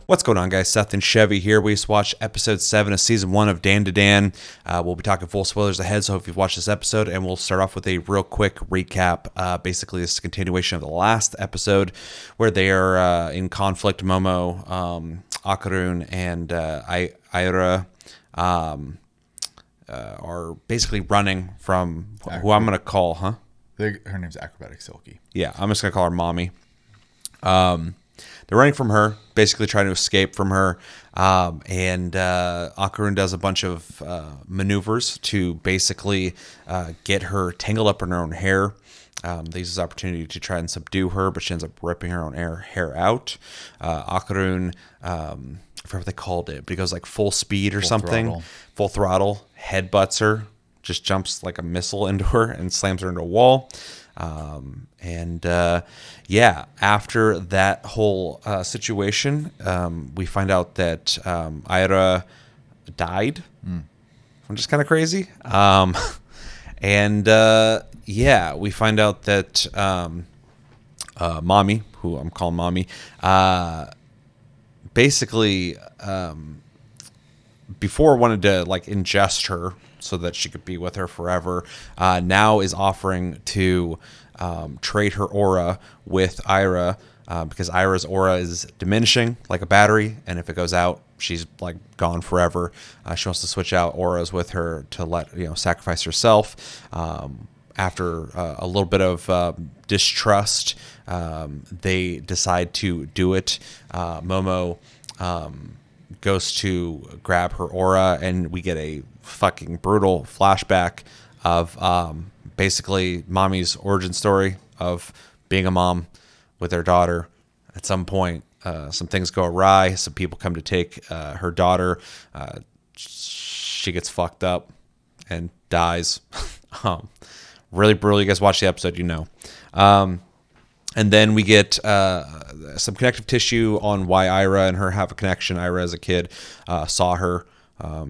What's going on, guys? Seth and Chevy here. We just watched episode 7 of season 1 of DanDaDan. We'll be talking full spoilers ahead, so I hope you've watched this episode, and we'll start off with a real quick recap. Basically, this is a continuation of the last episode where they are in conflict. Momo, Akarun, and Aira are basically running from who I'm going to call, Her name's Acrobatic Silky. Yeah, I'm just going to call her Mommy. They're running from her, basically trying to escape from her. And Akarun does a bunch of maneuvers to basically get her tangled up in her own hair. They use this opportunity to try and subdue her, but she ends up ripping her own hair out. Akarun, I forgot what they called it, but he goes like full speed or something. Full throttle, headbutts her, just jumps like a missile into her and slams her into a wall. After that whole situation, we find out that Ira died. I'm just kind of crazy. We find out that Mommy, who I'm calling Mommy, basically before wanted to like ingest her so that she could be with her forever, now is offering to trade her aura with Ira, because Ira's aura is diminishing like a battery, and if it goes out, she's like gone forever. She wants to switch out auras with her to let sacrifice herself. After a little bit of distrust, they decide to do it. Momo goes to grab her aura, and we get a fucking brutal flashback of basically Mommy's origin story of being a mom with their daughter. At some point, some things go awry. Some people come to take her daughter. She gets fucked up and dies. Really brutal. You guys watch the episode, And then we get some connective tissue on why Ira and her have a connection. Ira, as a kid, saw her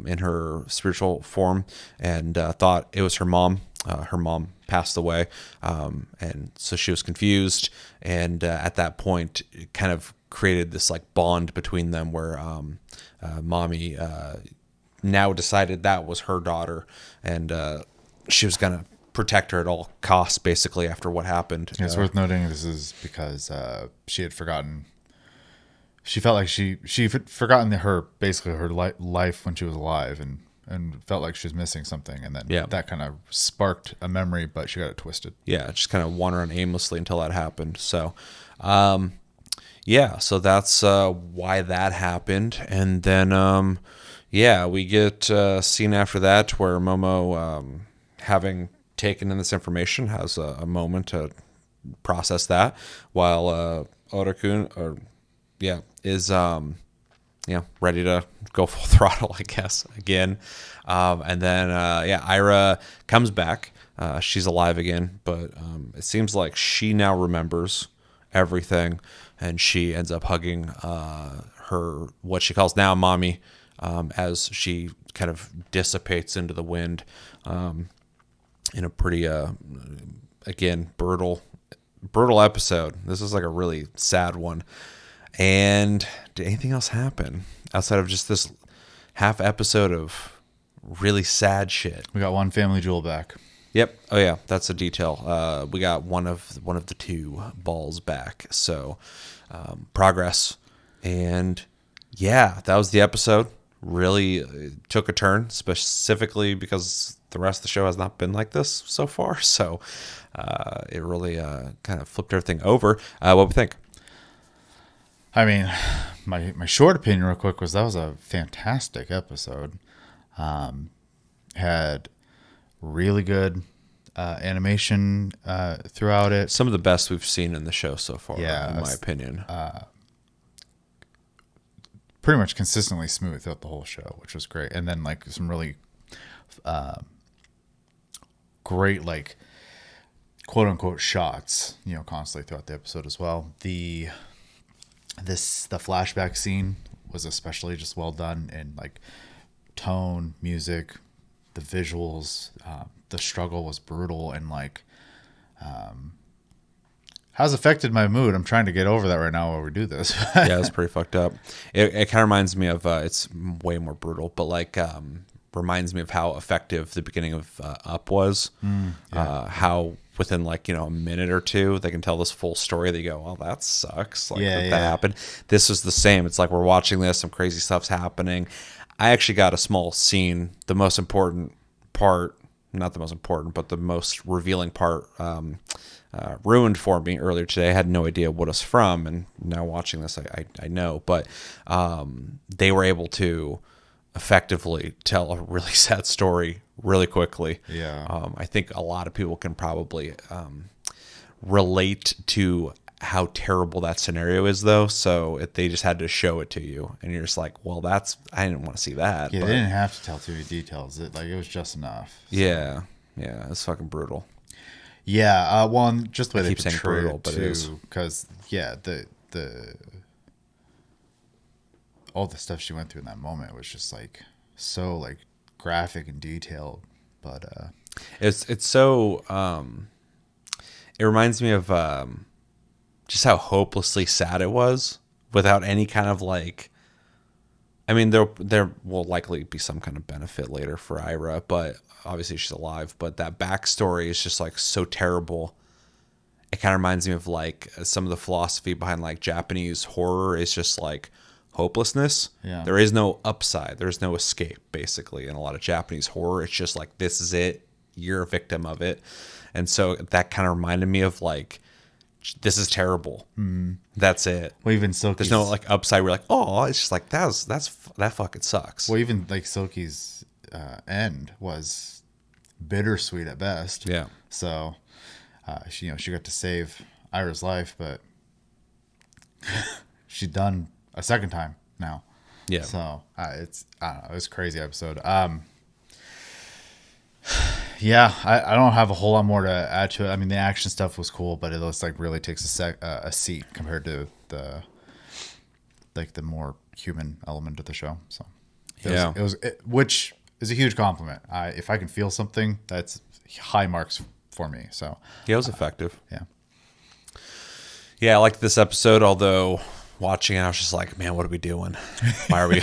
in her spiritual form and thought it was her mom. Her mom passed away, and so she was confused. And at that point, it kind of created this like bond between them, where Mommy now decided that was her daughter, and she was gonna protect her at all costs, basically, after what happened. It's worth noting this is because she had forgotten. She felt like she'd forgotten her life when she was alive, and felt like she was missing something, and then that kind of sparked a memory, but she got it twisted. Yeah, just kind of wandering aimlessly until that happened. So, so that's why that happened, and then we get a scene after that where Momo, having taken in this information, has a moment to process that, while Orakun is ready to go full throttle, I guess, again. And then Ira comes back. She's alive again, but it seems like she now remembers everything, and she ends up hugging her, what she calls now Mommy, as she kind of dissipates into the wind. In a pretty, again, brutal episode. This is like a really sad one. And did anything else happen outside of just this half episode of really sad shit? We got one family jewel back. Yep. Oh yeah, that's a detail. We got one of the two balls back. So progress. And that was the episode. Really took a turn, specifically because the rest of the show has not been like this so far. So it really kind of flipped everything over. What do we think? I mean, my short opinion real quick was that was a fantastic episode. Had really good animation throughout it. Some of the best we've seen in the show so far, in my opinion. Pretty much consistently smooth throughout the whole show, which was great. And then like some really great like quote unquote shots, constantly throughout the episode as well. The flashback scene was especially just well done, and like tone, music, the visuals, the struggle was brutal, and like has affected my mood. I'm trying to get over that right now while we do this. Yeah, it's pretty fucked up. It kind of reminds me of it's way more brutal, but like reminds me of how effective the beginning of Up was. How within like a minute or two they can tell this full story. They go, "Well, that sucks." Like that happened. This is the same. It's like we're watching this, some crazy stuff's happening. I actually got a small scene. The most important part, not the most important, but the most revealing part. Ruined for me earlier today. I had no idea what it's from, and now watching this, I know. But they were able to effectively tell a really sad story really quickly. Yeah. I think a lot of people can probably relate to how terrible that scenario is, though. So they just had to show it to you, and you're just like, well, I didn't want to see that. Yeah, but, they didn't have to tell too many details. It was just enough. So. Yeah, it's fucking brutal. Yeah, well, and just the way they keep saying portray brutal, it but it too, is. because the all the stuff she went through in that moment was just like so like graphic and detailed. But it's so it reminds me of just how hopelessly sad it was without any kind of like. I mean, there will likely be some kind of benefit later for Ira, but obviously she's alive. But that backstory is just like so terrible. It kind of reminds me of like some of the philosophy behind like Japanese horror is just like hopelessness. Yeah. There is no upside. There's no escape, basically, in a lot of Japanese horror. It's just like, this is it. You're a victim of it. And so that kind of reminded me of like, this is terrible. That's it. well, even Silky's, There's no like upside. We're like, oh, it's just like that fucking sucks. well, even like Silky's end was bittersweet at best. Yeah. So she got to save Ira's life, but she's done a second time now. Yeah. So I don't know. It was a crazy episode. Yeah, I don't have a whole lot more to add to it. I mean, the action stuff was cool, but it looks like really takes a seat compared to the more human element of the show. So which is a huge compliment. If I can feel something, that's high marks for me. So Yeah, it was effective. Yeah. I liked this episode, although watching it, I was just like, man, what are we doing? Why are we,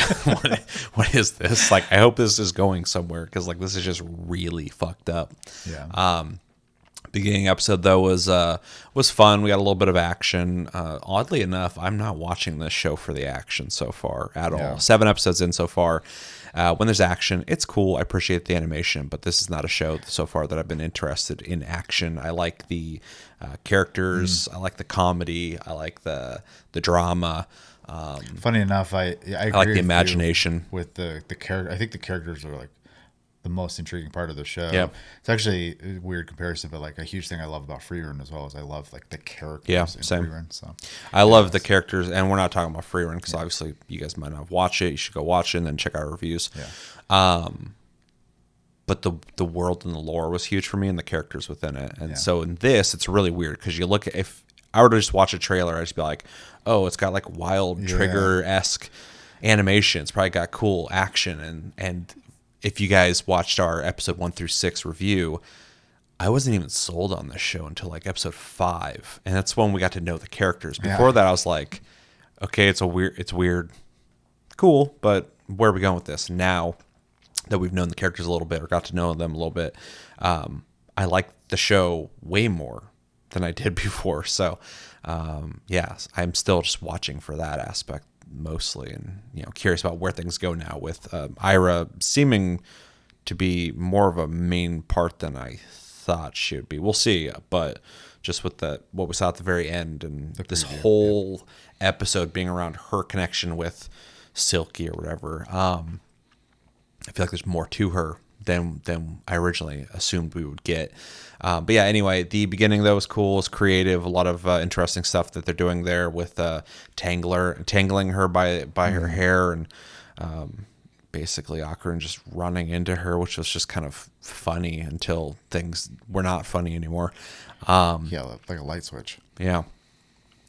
what is this? Like, I hope this is going somewhere, because like, this is just really fucked up. Yeah. Beginning episode though was fun. We got a little bit of action. Oddly enough, I'm not watching this show for the action so far at all. 7 episodes in so far. When there's action, it's cool. I appreciate the animation, but this is not a show so far that I've been interested in action. I like the characters. I like the comedy. I like the drama. Funny enough, I agree like the with imagination with the character. I think the characters are like the most intriguing part of the show. Yeah. It's actually a weird comparison, but like a huge thing I love about Free Run as well is I love like the characters in same. Free Run. So I love the characters, and we're not talking about Free Run because obviously you guys might not watch it. You should go watch it and then check out our reviews. Yeah. But the world and the lore was huge for me, and the characters within it. And so in this, it's really weird because you look at, if I were to just watch a trailer, I'd just be like, oh, it's got like Wild Trigger-esque animation. It's probably got cool action. And if you guys watched our episode 1 through 6 review, I wasn't even sold on this show until like episode 5. And that's when we got to know the characters. Before that, I was like, okay, it's weird. Cool, but where are we going with this? Now that we've known the characters a little bit or got to know them a little bit, I like the show way more than I did before. So, I'm still just watching for that aspect mostly, and curious about where things go now with Ira seeming to be more of a main part than I thought she would be. We'll see, but just with what we saw at the very end and this whole episode being around her connection with Silky or whatever, I feel like there's more to her than I originally assumed we would get. But yeah, anyway, the beginning though was cool. It's creative. A lot of interesting stuff that they're doing there with tangling her by her hair, and basically Akron just running into her, which was just kind of funny until things were not funny anymore. like a light switch. Yeah.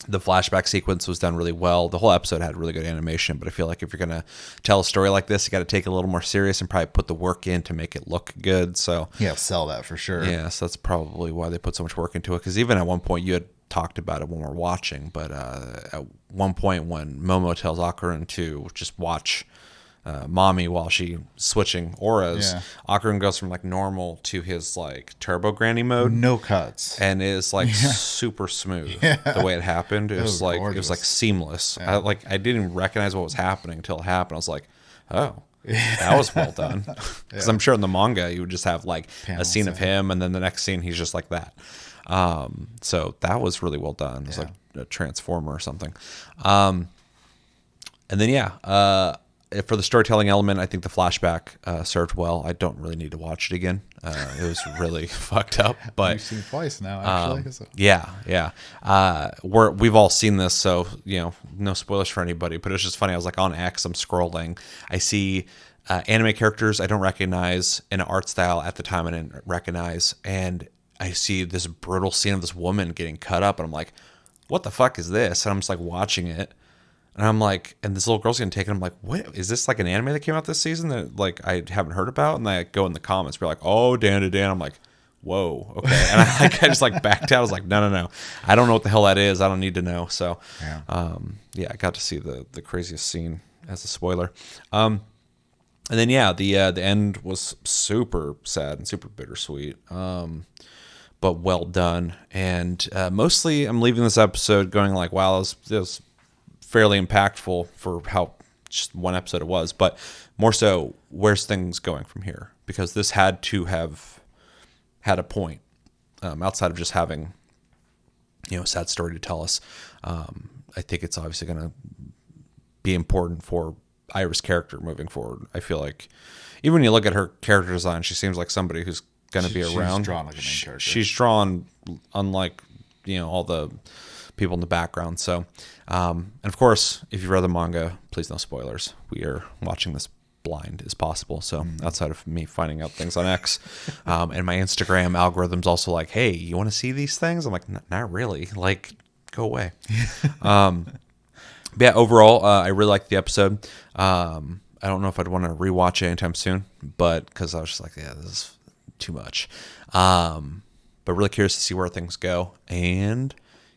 The flashback sequence was done really well. The whole episode had really good animation, but I feel like if you're going to tell a story like this, you got to take it a little more serious and probably put the work in to make it look good. So yeah, sell that for sure. Yeah, so that's probably why they put so much work into it. Because even at one point, you had talked about it when we were watching, but at one point when Momo tells Ocarina to just watch Mommy while she switching auras, Ocarina goes from like normal to his like turbo granny mode, no cuts, and is like super smooth. The way it happened, it was like gorgeous. It was like seamless. I didn't even recognize what was happening until it happened. I was like, oh, that was well done. Because I'm sure in the manga you would just have like a scene of him, and then the next scene he's just like that. So that was really well done. It was like a transformer or something. And then for the storytelling element, I think the flashback served well. I don't really need to watch it again. It was really fucked up. But you've seen it twice now, actually. We've all seen this, so no spoilers for anybody. But it's just funny. I was like on X, I'm scrolling, I see anime characters I don't recognize in an art style at the time I didn't recognize, and I see this brutal scene of this woman getting cut up, and I'm like, what the fuck is this? And I'm just like watching it. And I'm like, and this little girl's getting taken. I'm like, what is this, like an anime that came out this season that like I haven't heard about? And I go in the comments, we're like, oh, DanDaDan. I'm like, whoa, okay. And I just like backed out. I was like, no, I don't know what the hell that is. I don't need to know. So, I got to see the craziest scene as a spoiler. And then the end was super sad and super bittersweet. But well done. And mostly, I'm leaving this episode going like, wow, this was fairly impactful for how just one episode it was, but more so, where's things going from here? Because this had to have had a point outside of just having a sad story to tell us. I think it's obviously going to be important for Iris' character moving forward. I feel like even when you look at her character design, she seems like somebody who's going to be around. She's drawn like a main character. She's drawn unlike all the people in the background. So, and of course, if you've read the manga, please no spoilers. We are watching this blind as possible. So outside of me finding out things on X, and my Instagram algorithm's also like, hey, you want to see these things? I'm like, not really. Like, go away. But overall, I really liked the episode. I don't know if I'd want to rewatch it anytime soon, but because I was just like, yeah, this is too much. But really curious to see where things go. And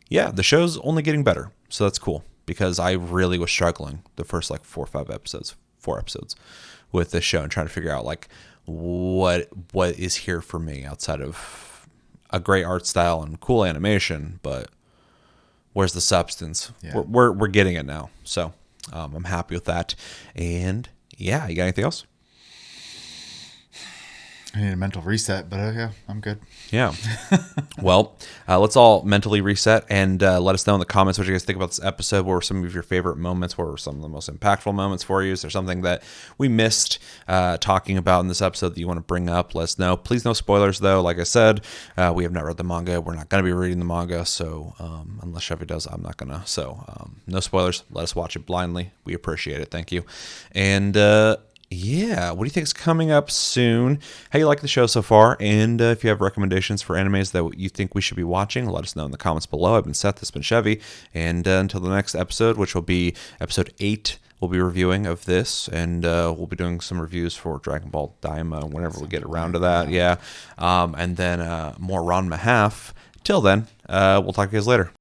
the show's only getting better. So that's cool, because I really was struggling the first like 4 episodes with this show and trying to figure out like what is here for me outside of a great art style and cool animation, but where's the substance? We're getting it now. So I'm happy with that. And you got anything else? I need a mental reset, but I'm good. Yeah. Well, let's all mentally reset and let us know in the comments what you guys think about this episode. What were some of your favorite moments? What were some of the most impactful moments for you? Is there something that we missed talking about in this episode that you want to bring up? Let us know. Please no spoilers, though. Like I said, we have not read the manga. We're not going to be reading the manga. So unless Chevy does, I'm not going to. So no spoilers. Let us watch it blindly. We appreciate it. Thank you. And what do you think is coming up soon? How you like the show so far? And if you have recommendations for animes that you think we should be watching, let us know in the comments below. I've been Seth, this has been Chevy. And until the next episode, which will be episode 8, we'll be reviewing of this. And we'll be doing some reviews for Dragon Ball Daima whenever we get around to that. And then more Ranma half. Till then, we'll talk to you guys later.